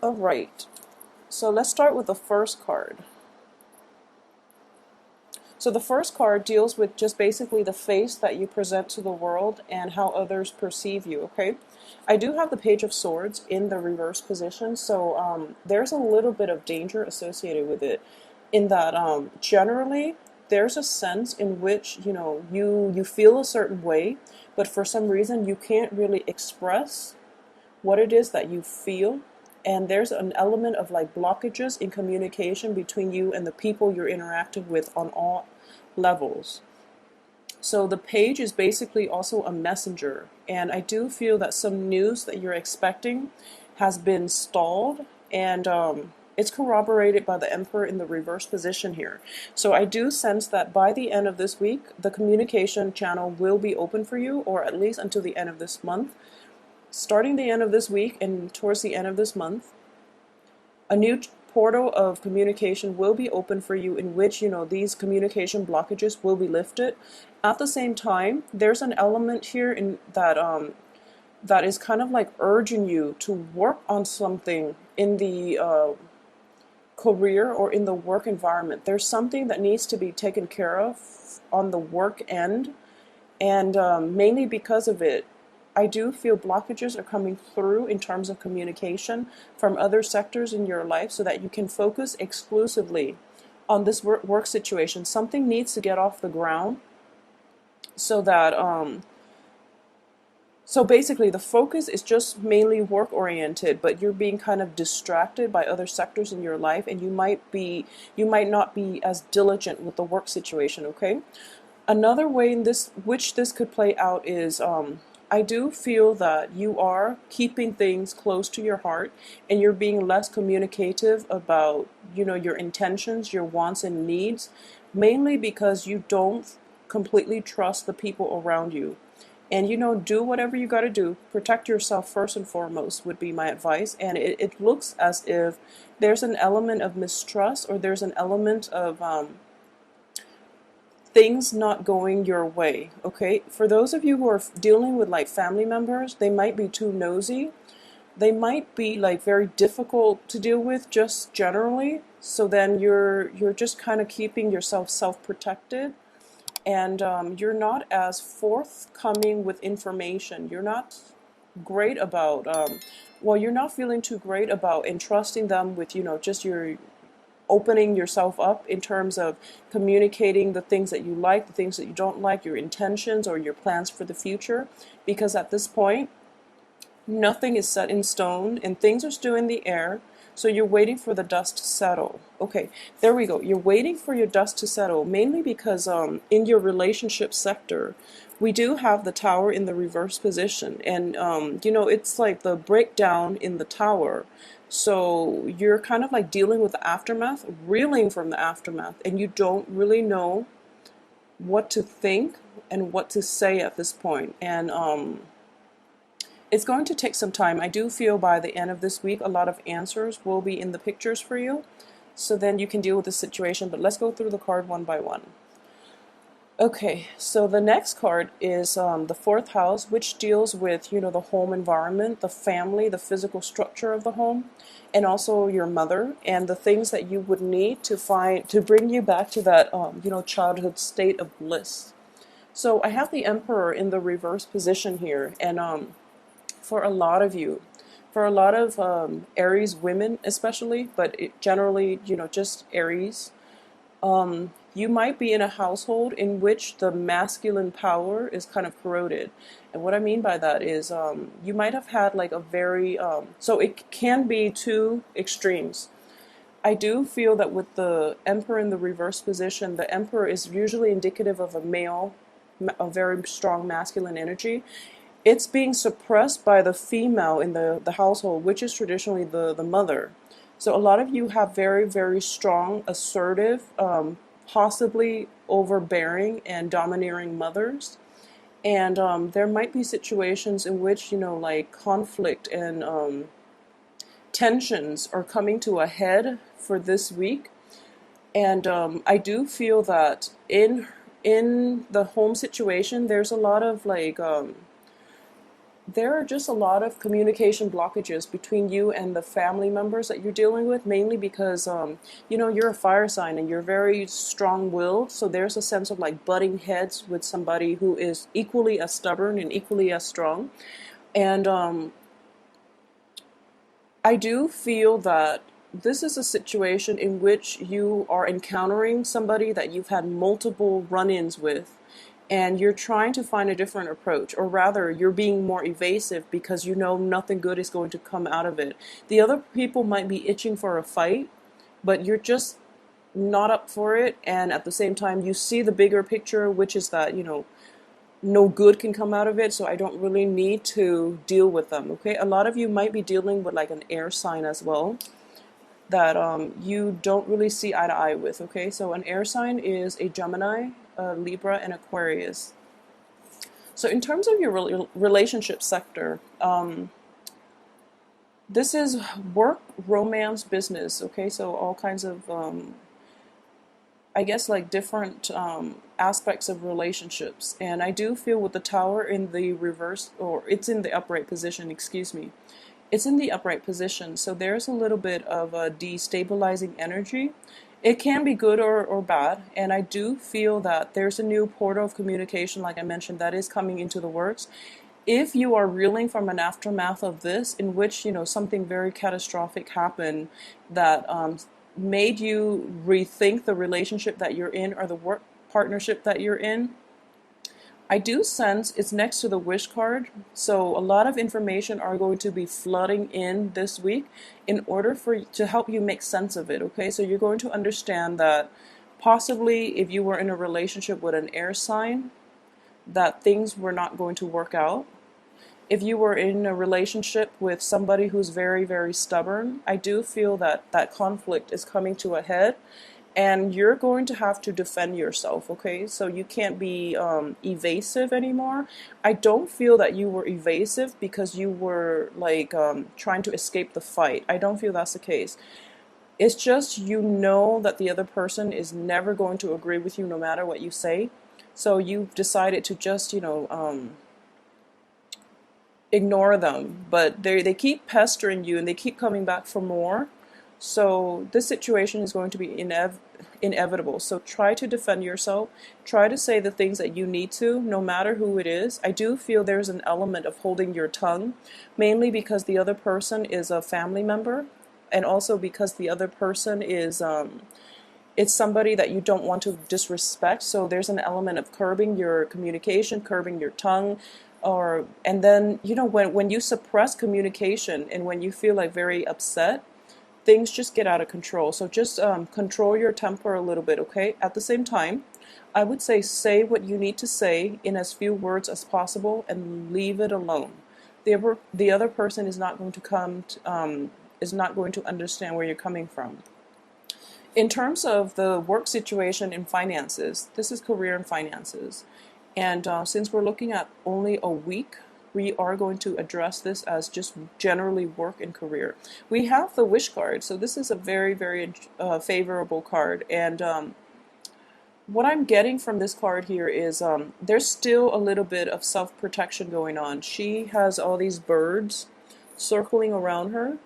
All right, so let's start with the first card. So the first card deals with just basically the face that you present to the world and how others perceive you, okay? I do have the Page of Swords in the reverse position, so there's a little bit of danger associated with it in that generally there's a sense in which, you feel a certain way, but for some reason you can't really express what it is that you feel. And there's an element of like blockages in communication between you and the people you're interacting with on all levels. So the page is basically also a messenger. And I do feel that some news that you're expecting has been stalled, and it's corroborated by the Emperor in the reverse position here. So I do sense that by the end of this week, the communication channel will be open for you, or at least until the end of this month. Starting the end of this week and towards the end of this month, a new portal of communication will be open for you in which, these communication blockages will be lifted. At the same time, there's an element here in that that is kind of like urging you to work on something in the career or in the work environment. There's something that needs to be taken care of on the work end, and mainly because of it, I do feel blockages are coming through in terms of communication from other sectors in your life so that you can focus exclusively on this work situation. Something needs to get off the ground so that, so basically the focus is just mainly work oriented, but you're being kind of distracted by other sectors in your life, and you might not be as diligent with the work situation, okay? Another way in which this could play out is, I do feel that you are keeping things close to your heart, and you're being less communicative about, your intentions, your wants and needs, mainly because you don't completely trust the people around you. And, do whatever you got to do. Protect yourself first and foremost would be my advice. And it looks as if there's an element of mistrust, or there's an element of things not going your way, okay? For those of you who are dealing with like family members, they might be too nosy. They might be like very difficult to deal with just generally. So then you're just kind of keeping yourself self-protected, and you're not as forthcoming with information. You're not great about you're not feeling too great about entrusting them with, just your opening yourself up in terms of communicating the things that you like, the things that you don't like, your intentions or your plans for the future, because at this point, nothing is set in stone and things are still in the air. So you're waiting for the dust to settle. Okay, there we go. You're waiting for your dust to settle, mainly because in your relationship sector, we do have the tower in the reverse position. And, it's like the breakdown in the tower. So you're kind of like dealing with the aftermath, reeling from the aftermath, and you don't really know what to think and what to say at this point. And it's going to take some time. I do feel by the end of this week, a lot of answers will be in the pictures for you. So then you can deal with the situation. But let's go through the card one by one. Okay, so the next card is the fourth house, which deals with, the home environment, the family, the physical structure of the home, and also your mother, and the things that you would need to bring you back to that, childhood state of bliss. So I have the Emperor in the reverse position here, and for a lot of you, for a lot of Aries women especially, but generally, just Aries, you might be in a household in which the masculine power is kind of corroded. And what I mean by that is you might have had like a very, so it can be two extremes. I do feel that with the Emperor in the reverse position, the Emperor is usually indicative of a male, a very strong masculine energy. It's being suppressed by the female in the household, which is traditionally the mother. So a lot of you have very, very strong, assertive, possibly overbearing and domineering mothers. And there might be situations in which, like conflict and tensions are coming to a head for this week. And I do feel that in the home situation, there's a lot of like There are just a lot of communication blockages between you and the family members that you're dealing with, mainly because, you're a fire sign and you're very strong-willed. So there's a sense of like butting heads with somebody who is equally as stubborn and equally as strong. And I do feel that this is a situation in which you are encountering somebody that you've had multiple run-ins with, and you're trying to find a different approach, or rather, you're being more evasive because you know nothing good is going to come out of it. The other people might be itching for a fight, but you're just not up for it, and at the same time, you see the bigger picture, which is that, no good can come out of it, so I don't really need to deal with them, okay? A lot of you might be dealing with like an air sign as well that you don't really see eye to eye with, okay? So an air sign is a Gemini, a Libra, and Aquarius. So in terms of your relationship sector, this is work, romance, business, okay? So all kinds of I guess like different aspects of relationships. And I do feel with the Tower in the reverse, or it's in the upright position, excuse me. It's in the upright position, so there's a little bit of a destabilizing energy. It can be good or bad, and I do feel that there's a new portal of communication, like I mentioned, that is coming into the works. If you are reeling from an aftermath of this, in which something very catastrophic happened that made you rethink the relationship that you're in or the work partnership that you're in, I do sense it's next to the wish card. So a lot of information are going to be flooding in this week in order to help you make sense of it, okay? So you're going to understand that possibly if you were in a relationship with an air sign, that things were not going to work out. If you were in a relationship with somebody who's very, very stubborn, I do feel that that conflict is coming to a head, and you're going to have to defend yourself, okay? So you can't be evasive anymore. I don't feel that you were evasive because you were like trying to escape the fight. I don't feel that's the case. It's just you know that the other person is never going to agree with you no matter what you say. So you've decided to just, ignore them, but they keep pestering you and they keep coming back for more. So this situation is going to be inevitable. So try to defend yourself. Try to say the things that you need to, no matter who it is. I do feel there's an element of holding your tongue, mainly because the other person is a family member, and also because the other person is it's somebody that you don't want to disrespect. So there's an element of curbing your communication, curbing your tongue, and then when you suppress communication and when you feel like very upset, things just get out of control. So just control your temper a little bit, okay? At the same time, I would say what you need to say in as few words as possible and leave it alone. The other person is not going to is not going to understand where you're coming from. In terms of the work situation and finances, this is career and finances. And since we're looking at only a week, we are going to address this as just generally work and career. We have the wish card, so this is a very, very favorable card. And what I'm getting from this card here is there's still a little bit of self-protection going on. She has all these birds circling around her.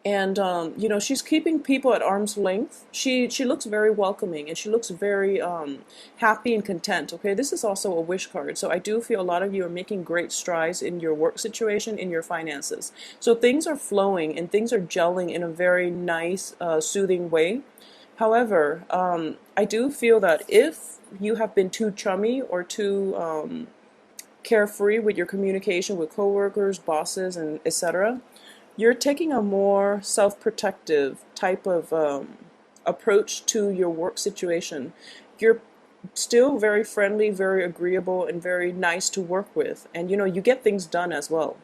And she's keeping people at arm's length. She looks very welcoming, and she looks very happy and content. Okay, this is also a wish card, so I do feel a lot of you are making great strides in your work situation, in your finances. So things are flowing and things are gelling in a very nice, soothing way. However, I do feel that if you have been too chummy or too carefree with your communication with coworkers, bosses, and etc., you're taking a more self-protective type of approach to your work situation. You're still very friendly, very agreeable, and very nice to work with. And you get things done as well.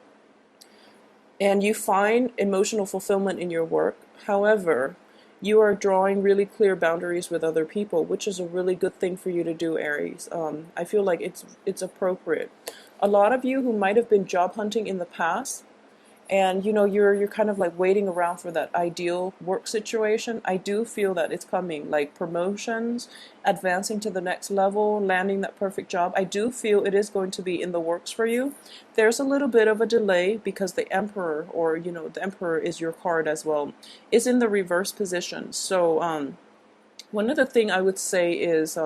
And you find emotional fulfillment in your work. However, you are drawing really clear boundaries with other people, which is a really good thing for you to do, Aries. I feel like it's appropriate. A lot of you who might have been job hunting in the past, and you're kind of like waiting around for that ideal work situation. I do feel that it's coming, like promotions, advancing to the next level, landing that perfect job. I do feel it is going to be in the works for you. There's a little bit of a delay because the emperor, or the emperor is your card as well, is in the reverse position. So one other thing I would say is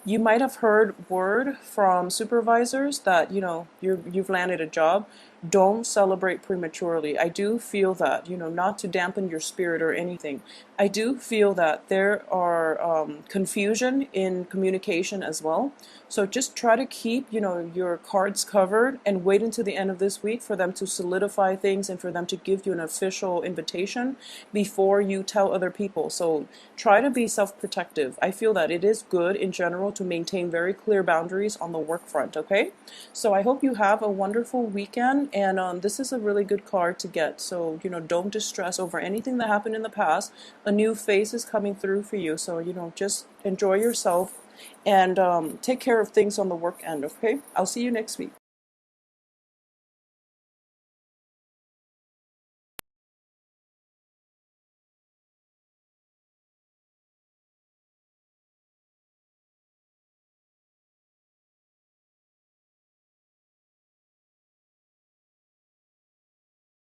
you might have heard word from supervisors that you've landed a job. Don't celebrate prematurely. I do feel that, not to dampen your spirit or anything. I do feel that there are confusion in communication as well. So just try to keep, your cards covered and wait until the end of this week for them to solidify things and for them to give you an official invitation before you tell other people. So try to be self-protective. I feel that it is good in general to maintain very clear boundaries on the work front, okay? So I hope you have a wonderful weekend, and this is a really good card to get. So, don't distress over anything that happened in the past. A new phase is coming through for you. So, just enjoy yourself and take care of things on the work end, okay? I'll see you next week.